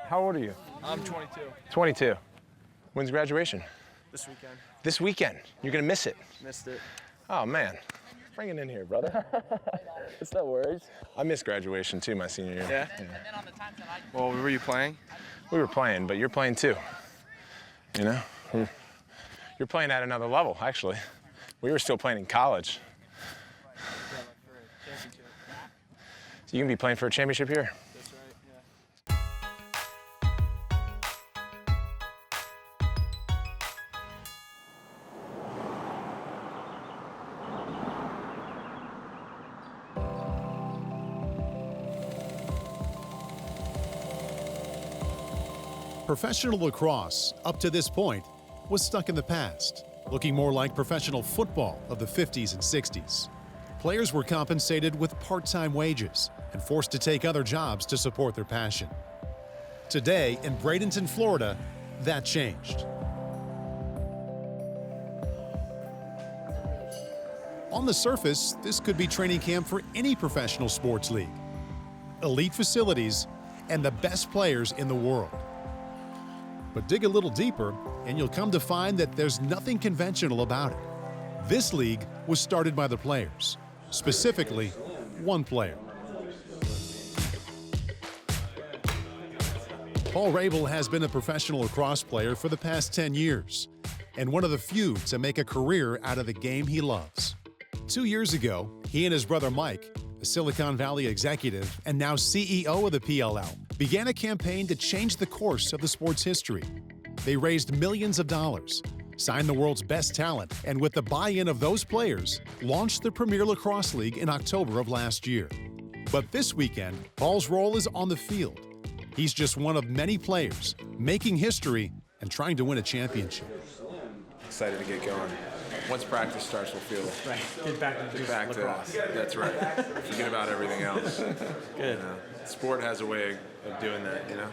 How old are you? I'm 22. 22. When's graduation? This weekend. This weekend. You're gonna miss it. Missed it. Oh man, bring it in here, brother. It's no worries. I missed graduation too, my senior year. Yeah? Well, were you playing? We were playing, but you're playing too. You know, you're playing at another level, actually. We were still playing in college. So you can be playing for a championship here. That's right, Professional lacrosse, up to this point, was stuck in the past, looking more like professional football of the 50s and 60s. Players were compensated with part-time wages and forced to take other jobs to support their passion. Today, in Bradenton, Florida, that changed. On the surface, this could be training camp for any professional sports league. Elite facilities and the best players in the world. But dig a little deeper, and you'll come to find that there's nothing conventional about it. This league was started by the players, specifically one player. Paul Rabil has been a professional lacrosse player for the past 10 years, and one of the few to make a career out of the game he loves. 2 years ago, he and his brother Mike, a Silicon Valley executive and now CEO of the PLL, began a campaign to change the course of the sport's history. They raised millions of dollars, signed the world's best talent, and with the buy-in of those players, launched the Premier Lacrosse League in October of last year. But this weekend, Paul's role is on the field. He's just one of many players making history and trying to win a championship. Excited to get going. Once practice starts, we'll feel Right. Get back to lacrosse. That's right. Forget about everything else. Good. You know, sport has a way of doing that, you know?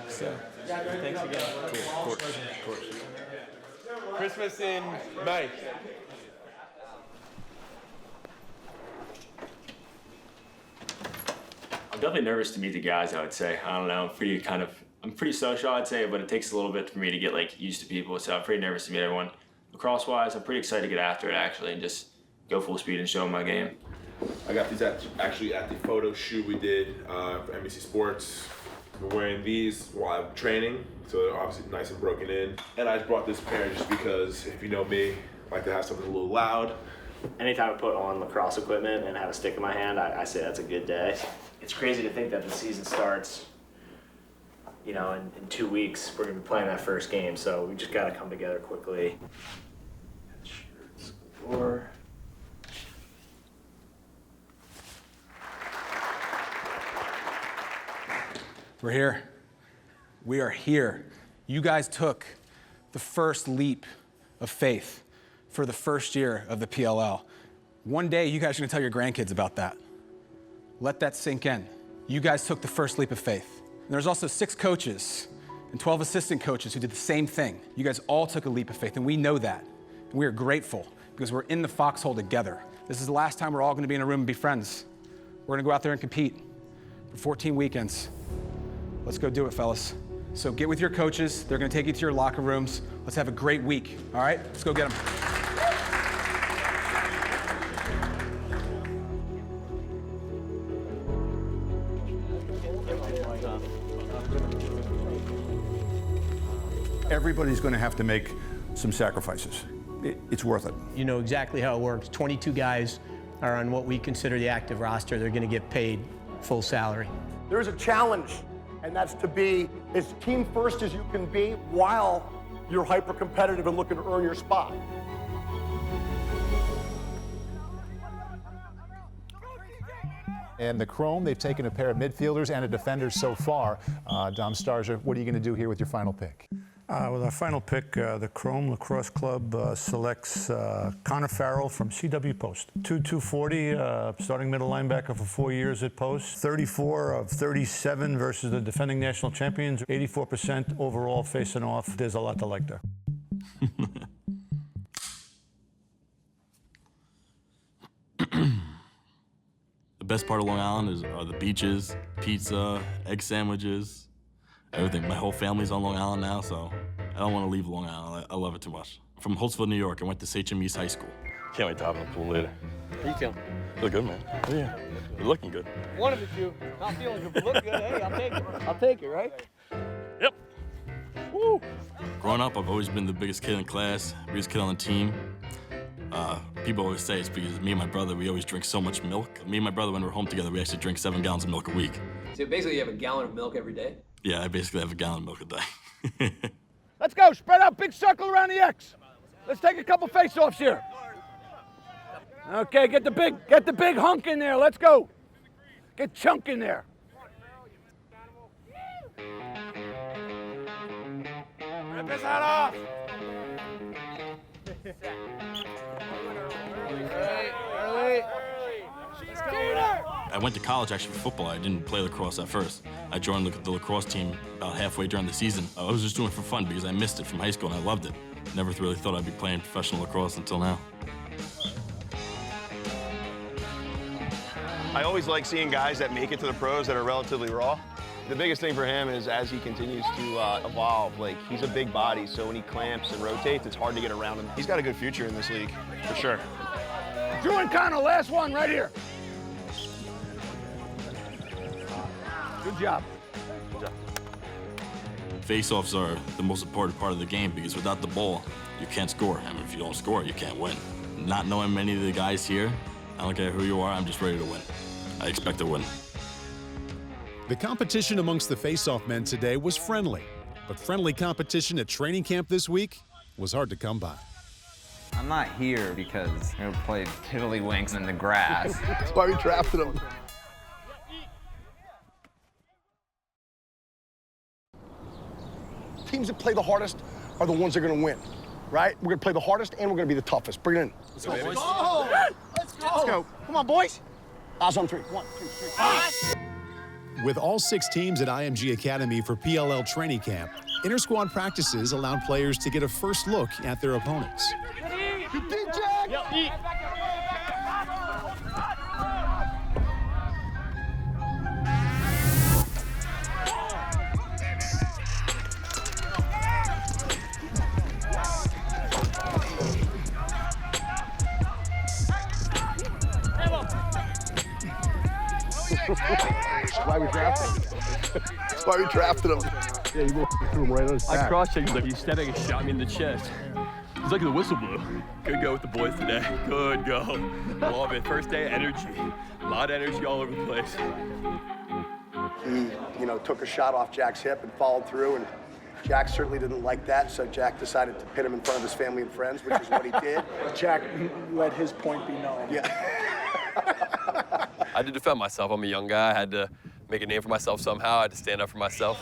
So. Thanks again. Cool. Of course. Christmas in May. I'm definitely nervous to meet the guys, I would say. I don't know, I'm pretty social, I'd say, but it takes a little bit for me to get used to people, so I'm pretty nervous to meet everyone. Lacrosse-wise, I'm pretty excited to get after it, actually, and just go full speed and show them my game. I got these actually at the photo shoot we did for NBC Sports. I'm wearing these while I'm training, so they're obviously nice and broken in. And I just brought this pair just because, if you know me, I like to have something a little loud. Anytime I put on lacrosse equipment and have a stick in my hand, I say that's a good day. It's crazy to think that the season starts, in 2 weeks. We're gonna be playing that first game, so we just gotta come together quickly. Score. We're here. We are here. You guys took the first leap of faith for the first year of the PLL. One day, you guys are gonna tell your grandkids about that. Let that sink in. You guys took the first leap of faith. And there's also 6 coaches and 12 assistant coaches who did the same thing. You guys all took a leap of faith, and we know that. And we are grateful because we're in the foxhole together. This is the last time we're all gonna be in a room and be friends. We're gonna go out there and compete for 14 weekends. Let's go do it, fellas. So get with your coaches. They're gonna take you to your locker rooms. Let's have a great week, all right? Let's go get them. Everybody's going to have to make some sacrifices. It's worth it. You know exactly how it works. 22 guys are on what we consider the active roster. They're going to get paid full salary. There is a challenge, and that's to be as team first as you can be while you're hyper competitive and looking to earn your spot. And the Chrome, they've taken a pair of midfielders and a defender so far. Dom Starja, what are you going to do here with your final pick? With our final pick, the Chrome Lacrosse Club selects Connor Farrell from CW Post. 240, starting middle linebacker for 4 years at Post. 34 of 37 versus the defending national champions. 84% overall facing off. There's a lot to like there. The best part of Long Island are the beaches, pizza, egg sandwiches, everything. My whole family's on Long Island now, so I don't want to leave Long Island. I love it too much. I'm from Holtzville, New York. I went to Sachem East High School. Can't wait to hop in the pool later. How you feeling? Feel good, man. Oh, yeah. You're looking good. One of the two. Not feeling good, but look good. Hey, I'll take it. I'll take it, right? Yep. Woo! Growing up, I've always been the biggest kid in class, biggest kid on the team. People always say it's because me and my brother, we always drink so much milk. Me and my brother, when we're home together, we actually drink 7 gallons of milk a week. So basically you have a gallon of milk every day? Yeah, I basically have a gallon of milk a day. Let's go. Spread out. Big circle around the X. Let's take a couple face-offs here. Okay, get the big hunk in there. Let's go. Get chunk in there. Rip his head off. I went to college actually for football. I didn't play lacrosse at first. I joined the lacrosse team about halfway during the season. I was just doing it for fun because I missed it from high school and I loved it. Never really thought I'd be playing professional lacrosse until now. I always like seeing guys that make it to the pros that are relatively raw. The biggest thing for him is as he continues to evolve, like he's a big body, so when he clamps and rotates, it's hard to get around him. He's got a good future in this league, for sure. Drew and Connor, last one right here. Good job. Good job. Face-offs are the most important part of the game because without the ball, you can't score. I mean, if you don't score, you can't win. Not knowing many of the guys here, I don't care who you are, I'm just ready to win. I expect to win. The competition amongst the face-off men today was friendly, but friendly competition at training camp this week was hard to come by. I'm not here because I'm gonna play tiddlywinks in the grass. That's why we drafted him. Teams that play the hardest are the ones that are going to win, right? We're going to play the hardest and we're going to be the toughest. Bring it in. Let's go. Let's go. Let's go. Come on, boys. Eyes on 3. 1, 2, 3. With all 6 teams at IMG Academy for PLL training camp, inter-squad practices allowed players to get a first look at their opponents. Good D, Jack. Yep. That's why we drafted him. That's why we drafted him. Yeah, you threw him right on his back. I cross-checked him like he's stepping and shot me in the chest. He's like the whistle blew. Good go with the boys today. Good go. Love it. First day energy. A lot of energy all over the place. He, took a shot off Jack's hip and followed through, and Jack certainly didn't like that, so Jack decided to pit him in front of his family and friends, which is what he did. Jack let his point be known. Yeah. I had to defend myself. I'm a young guy. I had to make a name for myself somehow. I had to stand up for myself.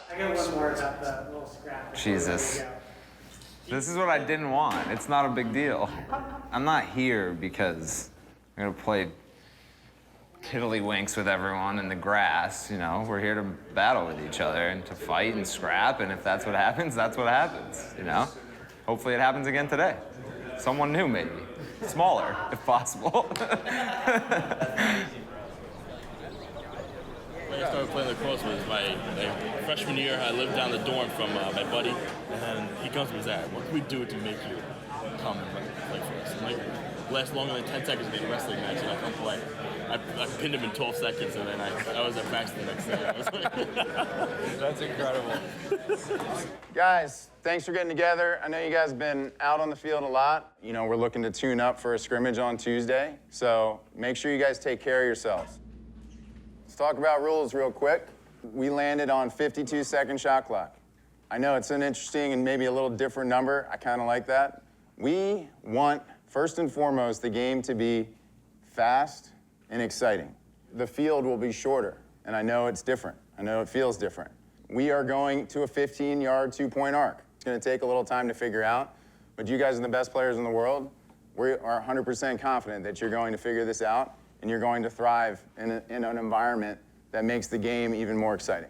I got one more about the little scrap. Jesus. This is what I didn't want. It's not a big deal. I'm not here because I'm gonna play tiddlywinks with everyone in the grass, We're here to battle with each other and to fight and scrap, and if that's what happens, that's what happens, Hopefully it happens again today. Someone new, maybe. Smaller, if possible. When I started playing lacrosse was my freshman year. I lived down the dorm from my buddy, and then he comes to me and says, what can we do to make you come and play for us? I'm like, last longer than 10 seconds to make a wrestling match, and I come play. I pinned him in 12 seconds, and then I was at practice the next day. I was like, that's incredible. Guys, thanks for getting together. I know you guys have been out on the field a lot. We're looking to tune up for a scrimmage on Tuesday, so make sure you guys take care of yourselves. Let's talk about rules real quick. We landed on 52-second shot clock. I know it's an interesting and maybe a little different number. I kind of like that. We want, first and foremost, the game to be fast and exciting. The field will be shorter, and I know it's different. I know it feels different. We are going to a 15-yard, 2-point arc. It's going to take a little time to figure out, but you guys are the best players in the world. We are 100% confident that you're going to figure this out, and you're going to thrive in an environment that makes the game even more exciting.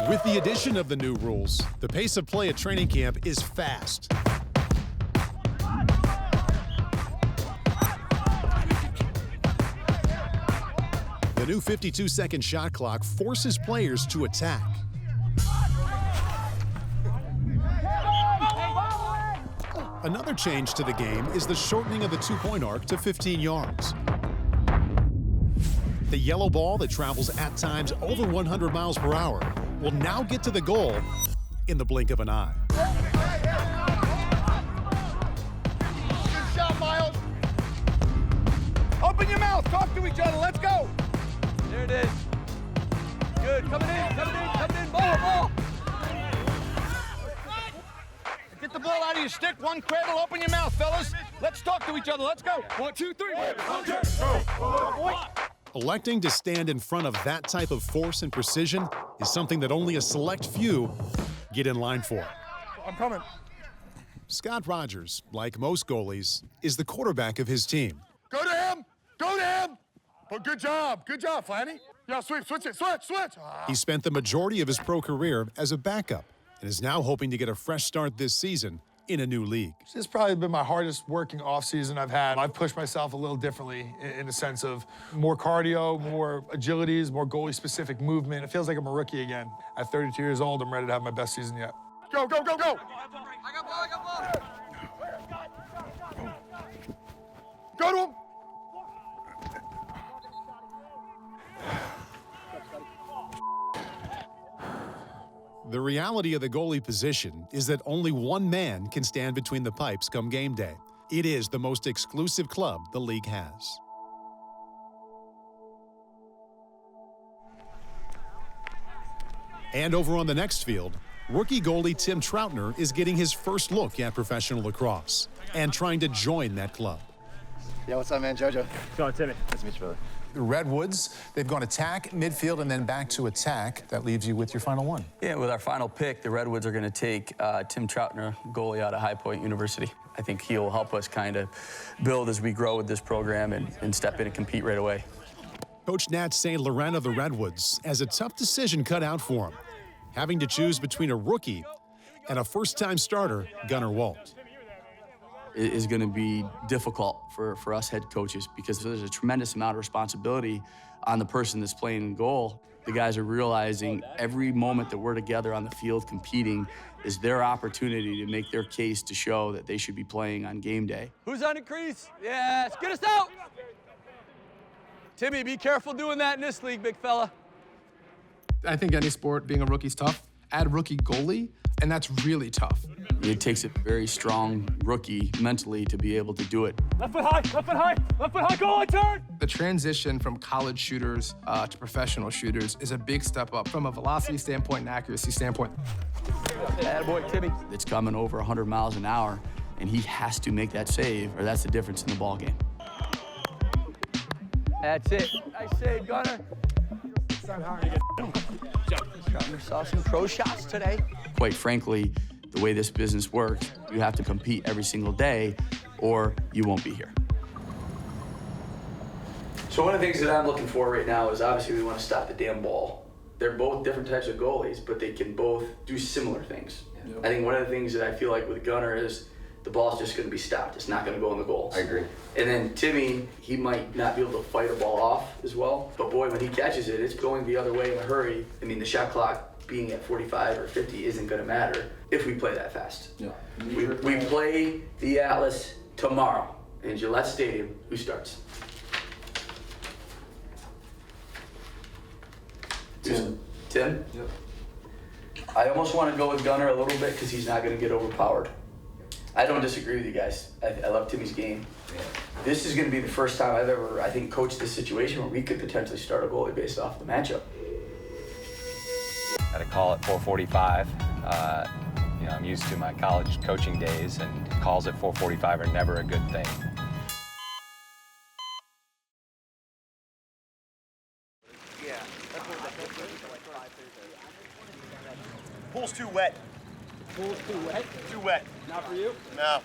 With the addition of the new rules, the pace of play at training camp is fast. new 52-second shot clock forces players to attack. Another change to the game is the shortening of the two-point arc to 15 yards. The yellow ball that travels at times over 100 miles per hour will now get to the goal in the blink of an eye. Good shot, Miles. Open your mouth. Talk to each other. Let's go. There it is. Good. Coming in. Ball. Get the ball out of your stick. One cradle. Open your mouth, fellas. Let's talk to each other. Let's go. 1, 2, 3. Electing to stand in front of that type of force and precision is something that only a select few get in line for. I'm coming. Scott Rogers, like most goalies, is the quarterback of his team. Go to him. Go to him. Oh, good job. Good job, Flanny. Yeah, switch it. Switch. He spent the majority of his pro career as a backup and is now hoping to get a fresh start this season in a new league. This has probably been my hardest working offseason I've had. I've pushed myself a little differently in the sense of more cardio, more agilities, more goalie-specific movement. It feels like I'm a rookie again. At 32 years old, I'm ready to have my best season yet. Go. I got ball. Go to him. The reality of the goalie position is that only one man can stand between the pipes come game day. It is the most exclusive club the league has. And over on the next field, rookie goalie Tim Troutner is getting his first look at professional lacrosse and trying to join that club. Yeah, what's up, man? JoJo. Go on, Timmy. Nice to meet you, brother. The Redwoods, they've gone attack, midfield, and then back to attack. That leaves you with your final one. Yeah, with our final pick, the Redwoods are going to take Tim Troutner, goalie out of High Point University. I think he'll help us kind of build as we grow with this program and step in and compete right away. Coach Nat St. Laurent of the Redwoods has a tough decision cut out for him, having to choose between a rookie and a first-time starter, Gunnar Walt. It is going to be difficult for us head coaches because there's a tremendous amount of responsibility on the person that's playing in goal. The guys are realizing every moment that we're together on the field competing is their opportunity to make their case to show that they should be playing on game day. Who's on the crease? Yes, get us out. Timmy, be careful doing that in this league, big fella. I think any sport, being a rookie's tough. Add rookie goalie, and that's really tough. It takes a very strong rookie mentally to be able to do it. Left foot high, goal, I turn! The transition from college shooters to professional shooters is a big step up from a velocity standpoint and accuracy standpoint. Attaboy, Timmy. It's coming over 100 miles an hour, and he has to make that save, or that's the difference in the ball game. That's it. Nice save, Gunnar. Gunnar saw some pro shots today. Quite frankly, the way this business works, you have to compete every single day, or you won't be here. So one of the things that I'm looking for right now is obviously we want to stop the damn ball. They're both different types of goalies, but they can both do similar things. Yep. I think one of the things that I feel like with Gunnar is the ball's just going to be stopped. It's not going to go in the goals. I agree. And then Timmy, he might not be able to fight a ball off as well, but boy, when he catches it, it's going the other way in a hurry. I mean, the shot clock being at 45 or 50 isn't going to matter if we play that fast. Yeah. We play the Atlas tomorrow in Gillette Stadium. Who starts? Tim. Tim? Yep. I almost want to go with Gunnar a little bit because he's not going to get overpowered. I don't disagree with you guys. I love Timmy's game. Yeah. This is going to be the first time I've ever, I think, coached this situation where we could potentially start a goalie based off the matchup. Got a call at 4:45. You know, I'm used to my college coaching days, and calls at 4:45 are never a good thing. Pool's too wet. Pool's too wet? Too wet. Not for you? No,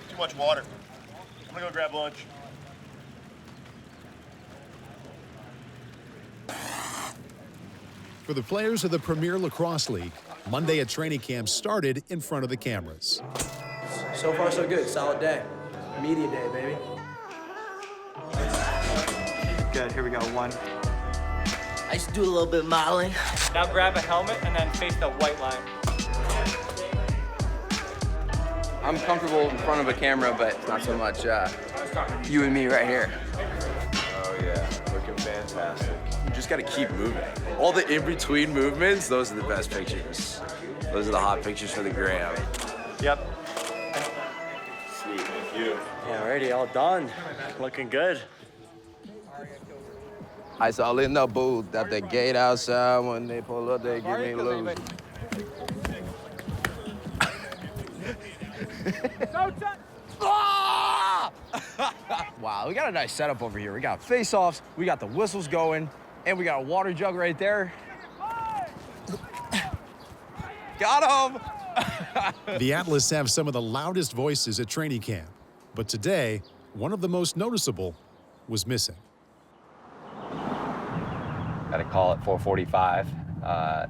too much water. I'm gonna go grab lunch. For the players of the Premier Lacrosse League, Monday at training camp started in front of the cameras. So far, so good. Solid day. Media day, baby. Good, here we go. 1, I used to do a little bit of modeling. Now grab a helmet and then face the white line. I'm comfortable in front of a camera, but not so much you and me right here. Oh yeah, looking fantastic. You just gotta keep moving. All the in-between movements, those are the best pictures. Those are the hot pictures for the gram. Yep. Sweet, thank you. Alrighty, all done. Looking good. I saw in the booth at the gate outside. When they pull up, they give me loose. Wow, we got a nice setup over here. We got face-offs, we got the whistles going, and we got a water jug right there. Got him! The Atlas have some of the loudest voices at training camp, but today, one of the most noticeable was missing. Got a call at 4:45.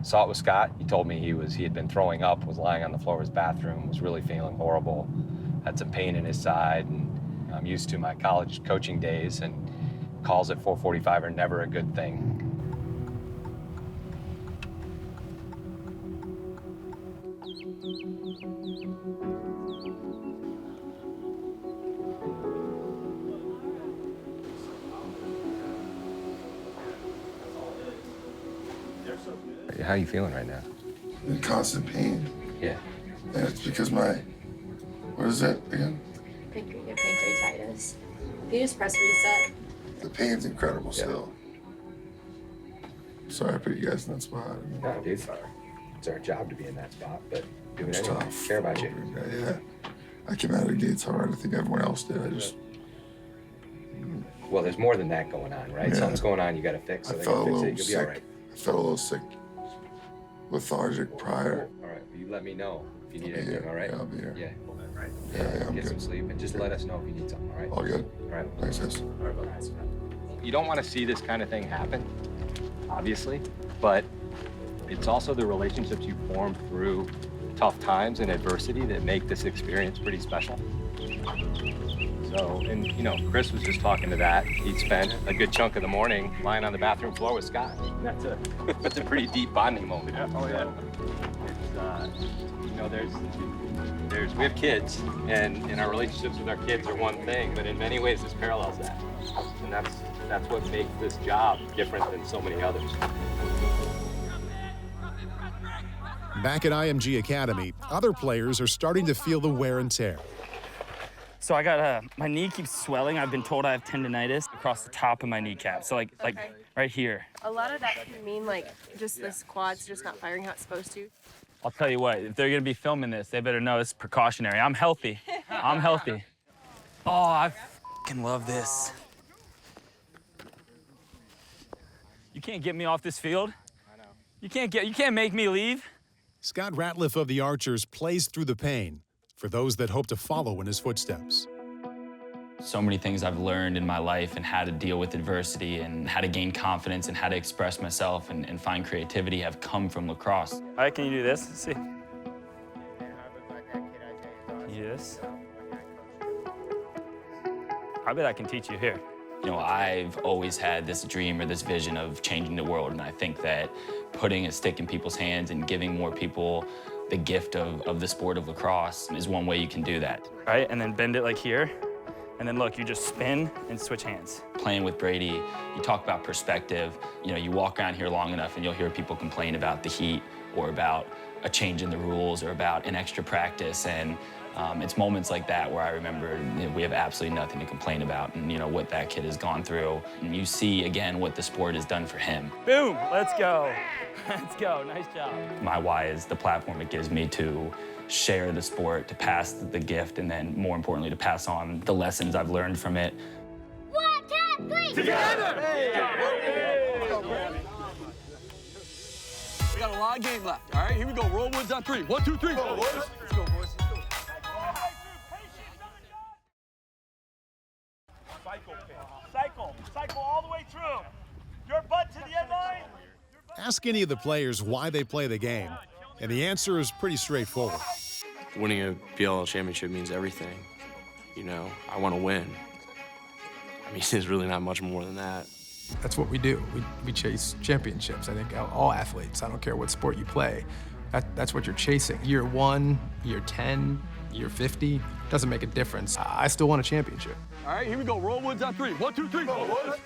Saw it with Scott. He told me he had been throwing up, was lying on the floor of his bathroom, was really feeling horrible, had some pain in his side, and I'm used to my college coaching days, and calls at 4:45 are never a good thing. How are you feeling right now? In constant pain. Yeah. And it's because what is that again? Pancreatitis. You just press reset. The pain's incredible still. Sorry I put you guys in that spot. No, dude. It's our job to be in that spot, but do it It's anyway. tough. Care about you. Yeah. I came out of the gates hard. I think everyone else did. Well, there's more than that going on, right? Yeah. Something's going on you got to fix, so I they felt a can fix little it. You'll be all sick. right. I felt a little sick. Lethargic prior. All right, you let me know if you need anything, all right? Yeah, I'll be here. Yeah. Right. Yeah, I'm Get good. some sleep and just let us know if you need something, all right? All good. All right. Thanks, guys. All right, bye. You don't want to see this kind of thing happen, obviously, but it's also the relationships you form through tough times and adversity that make this experience pretty special. So, and you know, Chris was just talking to that. He'd spent a good chunk of the morning lying on the bathroom floor with Scott. That's a pretty deep bonding moment. Yeah. Oh yeah. It's, you know, we have kids, and our relationships with our kids are one thing, but in many ways this parallels that, and that's what makes this job different than so many others. Back at IMG Academy, other players are starting to feel the wear and tear. So I got my knee keeps swelling. I've been told I have tendonitis across the top of my kneecap. So like right here. A lot of that can mean like just this quad's just not firing how it's supposed to. I'll tell you what, if they're gonna be filming this, they better know it's precautionary. I'm healthy. I'm healthy. Oh, I fucking love this. You can't get me off this field. I know. You can't make me leave. Scott Ratliff of the Archers plays through the pain for those that hope to follow in his footsteps. So many things I've learned in my life and how to deal with adversity and how to gain confidence and how to express myself and find creativity have come from lacrosse. All right, can you do this? Let's see. Can you do this? I bet I can teach you here. You know, I've always had this dream or this vision of changing the world, and I think that putting a stick in people's hands and giving more people the gift of the sport of lacrosse is one way you can do that. All right, and then bend it like here. And then look, you just spin and switch hands. Playing with Brady, you talk about perspective. You know, you walk around here long enough and you'll hear people complain about the heat or about a change in the rules or about an extra practice. And it's moments like that where I remember we have absolutely nothing to complain about and, you know, what that kid has gone through. And you see, again, what the sport has done for him. Boom, let's go. Let's go, nice job. My why is the platform it gives me to share the sport, to pass the gift, and then more importantly, to pass on the lessons I've learned from it. 1, 2, 3. Together! We got a lot of game left. All right, here we go. Roll woods on 3. 1, 2, 3. Go, boys. Let's go, boys. Let's go. Cycle all the way through. Your butt to the end line. Ask any of the players why they play the game, and the answer is pretty straightforward. Winning a PLL championship means everything. You know, I want to win. I mean, there's really not much more than that. That's what we do. We chase championships. I think all athletes, I don't care what sport you play, that's what you're chasing. Year 1, year 10, year 50, doesn't make a difference. I still want a championship. All right, here we go. Roll woods on 3. 1, 2, 3.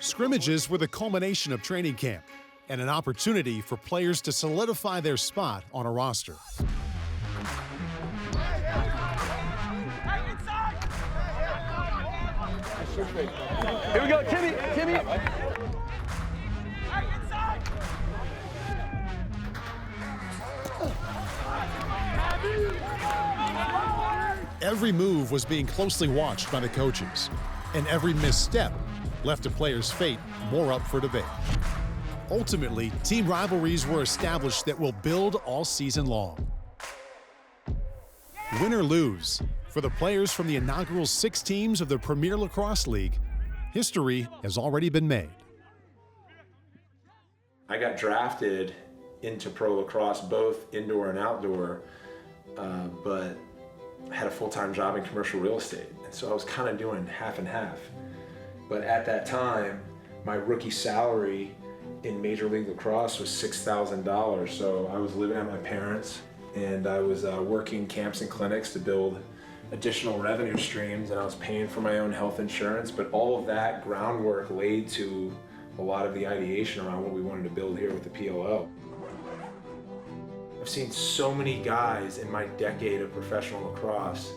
Scrimmages were the culmination of training camp and an opportunity for players to solidify their spot on a roster. Here we go, Timmy. Every move was being closely watched by the coaches, and every misstep left a player's fate more up for debate. Ultimately, team rivalries were established that will build all season long. Win or lose, for the players from the inaugural 6 teams of the Premier Lacrosse League, history has already been made. I got drafted into pro lacrosse, both indoor and outdoor, but I had a full-time job in commercial real estate, and so I was kind of doing half and half. But at that time, my rookie salary in Major League Lacrosse was $6,000, so I was living at my parents', and I was working camps and clinics to build additional revenue streams, and I was paying for my own health insurance, but all of that groundwork laid to a lot of the ideation around what we wanted to build here with the PLL. I've seen so many guys in my decade of professional lacrosse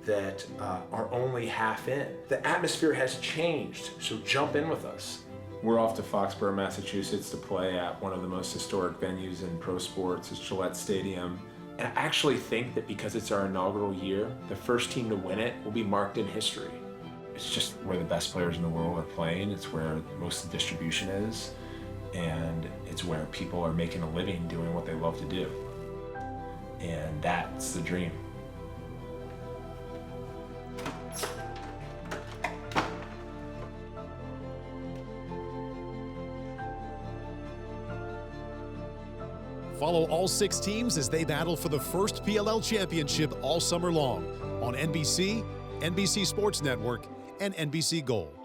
that are only half in. The atmosphere has changed, so jump in with us. We're off to Foxborough, Massachusetts to play at one of the most historic venues in pro sports, it's Gillette Stadium. And I actually think that because it's our inaugural year, the first team to win it will be marked in history. It's just where the best players in the world are playing, it's where most of the distribution is, and it's where people are making a living doing what they love to do. And that's the dream. Follow all 6 teams as they battle for the first PLL championship all summer long on NBC, NBC Sports Network, and NBC Gold.